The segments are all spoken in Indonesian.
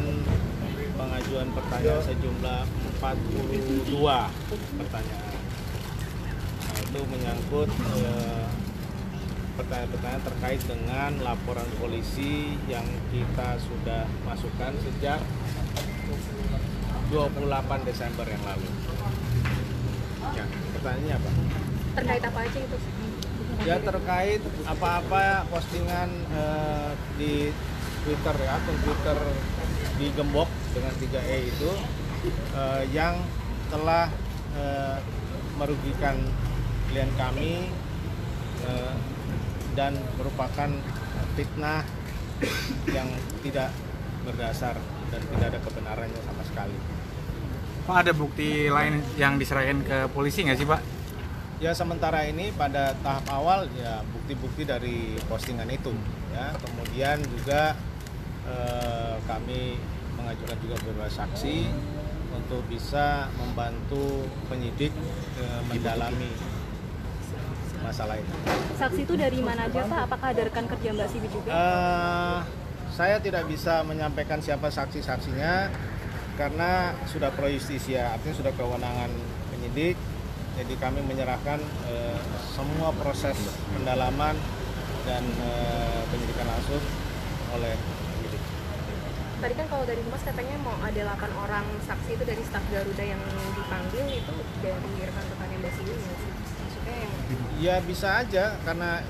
dengan pengajuan pertanyaan sejumlah 42 pertanyaan. Nah, itu menyangkut pertanyaan-pertanyaan terkait dengan laporan polisi yang kita sudah masukkan sejak 28 Desember yang lalu. Ya, pertanyaannya apa? Terkait apa aja itu? Ya, terkait apa-apa postingan di Twitter ya, akun Twitter di Gembok dengan 3E itu yang telah merugikan klien kami dan merupakan fitnah yang tidak berdasar dan tidak ada kebenarannya sama sekali. Pak, ada bukti lain yang diserahkan ke polisi nggak sih, Pak? Ya, sementara ini pada tahap awal ya bukti-bukti dari postingan itu ya. Kemudian juga kami mengajukan juga beberapa saksi untuk bisa membantu penyidik mendalami masalah ini. Saksi itu dari mana aja, Pak? Apakah ada rekan kerja Mbak Siwi juga? Saya tidak bisa menyampaikan siapa saksi-saksinya karena sudah pro justisia, artinya sudah kewenangan penyidik. Jadi kami menyerahkan semua proses pendalaman dan penyidikan langsung oleh penyidik. Tadi kan kalau dari Humas katanya mau ada 8 orang saksi itu dari staf Garuda yang dipanggil, itu dari rekan-rekannya Mbak Siwi nggak sih? Maksudnya yang... Ya bisa aja karena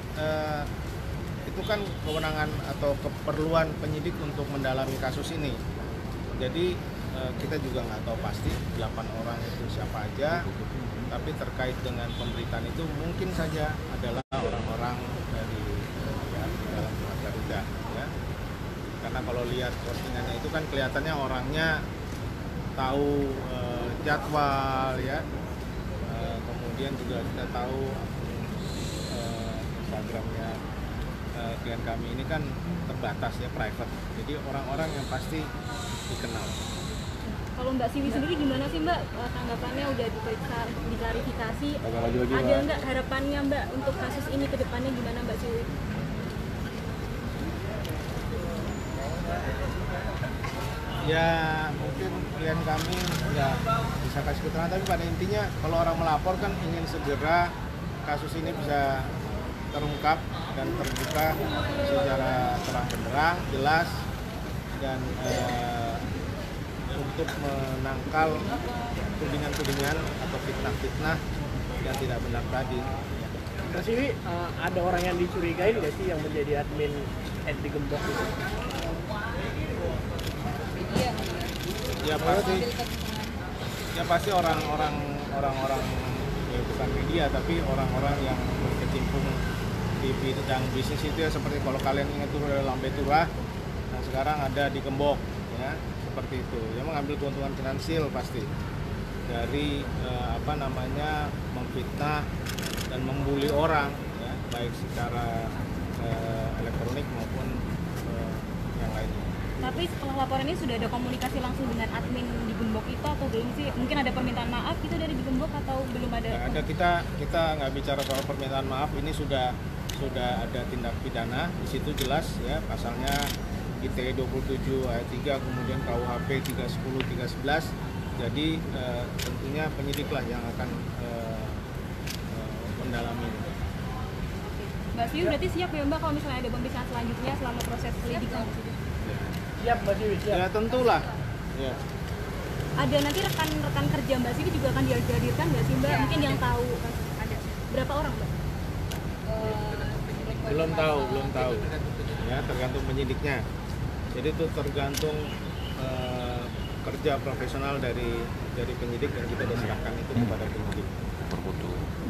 itu kan kewenangan atau keperluan penyidik untuk mendalami kasus ini. Jadi kita juga nggak tahu pasti 8 orang itu siapa aja, tapi terkait dengan pemberitaan itu mungkin saja adalah orang-orang dari dalam pihak Garuda ya. Karena kalau lihat postingannya itu kan kelihatannya orangnya tahu jadwal ya. Kemudian juga kita tahu Instagramnya klien kami ini kan terbatas ya, private. Jadi orang-orang yang pasti dikenal. Kalau Mbak Siwi sendiri gimana sih Mbak, tanggapannya udah diperiksa, diklarifikasi, ada nggak harapannya Mbak untuk kasus ini ke depannya gimana Mbak Siwi? Ya mungkin klien kami nggak bisa kasih keterangan, tapi pada intinya kalau orang melapor kan ingin segera kasus ini bisa terungkap dan terbuka secara terang benderang, jelas, dan untuk menangkal tudingan-tudingan atau fitnah-fitnah yang tidak benar tadi. Mas Siwi, ada orang yang dicurigai nggak sih yang menjadi admin di Gembok itu? Ya pasti orang-orang ya bukan media tapi orang-orang yang berkecimpung di bidang bisnis itu ya, seperti kalau kalian ingat dulu ada Lambe Turah, nah sekarang ada di Gembok ya, seperti itu. Dia mengambil keuntungan finansial pasti dari memfitnah dan membuli orang ya, baik secara elektronik maupun yang lainnya. Tapi setelah laporan ini sudah ada komunikasi langsung dengan admin di Gembok itu atau belum sih? Mungkin ada permintaan maaf gitu dari di Gembok atau belum ada? Nggak ada, kita nggak bicara soal permintaan maaf. Ini sudah ada tindak pidana di situ jelas ya, pasalnya ITE 27 ayat 3, kemudian KUHP 310 311. Jadi tentunya penyidiklah yang akan mendalami. Mbak Siwi berarti siap ya Mbak kalau misalnya ada pemeriksaan selanjutnya selama proses penyelidikan? Siap Mbak Siwi, siap. Ya tentulah. Ya. Ada nanti rekan-rekan kerja Mbak Siwi juga akan dihadirkan nggak sih Mbak? Mungkin yang tahu. Ada. Berapa orang Mbak? Belum tahu. Ya, tergantung penyidiknya. Jadi itu tergantung kerja profesional dari penyidik dan kita serahkan itu kepada penyidik.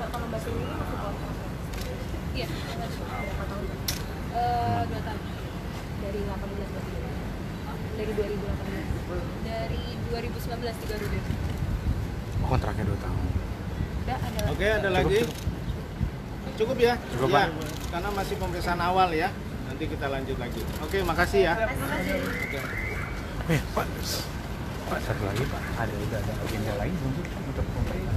Mbak, kalau Mbak Siwi ini masih berapa? Iya. Berapa tahun? 2 tahun. Dari 18 berarti. Dari 2018. Dari 2019 di Garuda. Kontraknya 2 tahun. Ada Oke, ada lagi? Cukup ya? Cukup, ya, Pak. karena masih pemeriksaan awal ya. Nanti kita lanjut lagi. Oke, makasih ya. Oke. Pak, satu lagi Pak, ada agenda lain untuk pemerintah.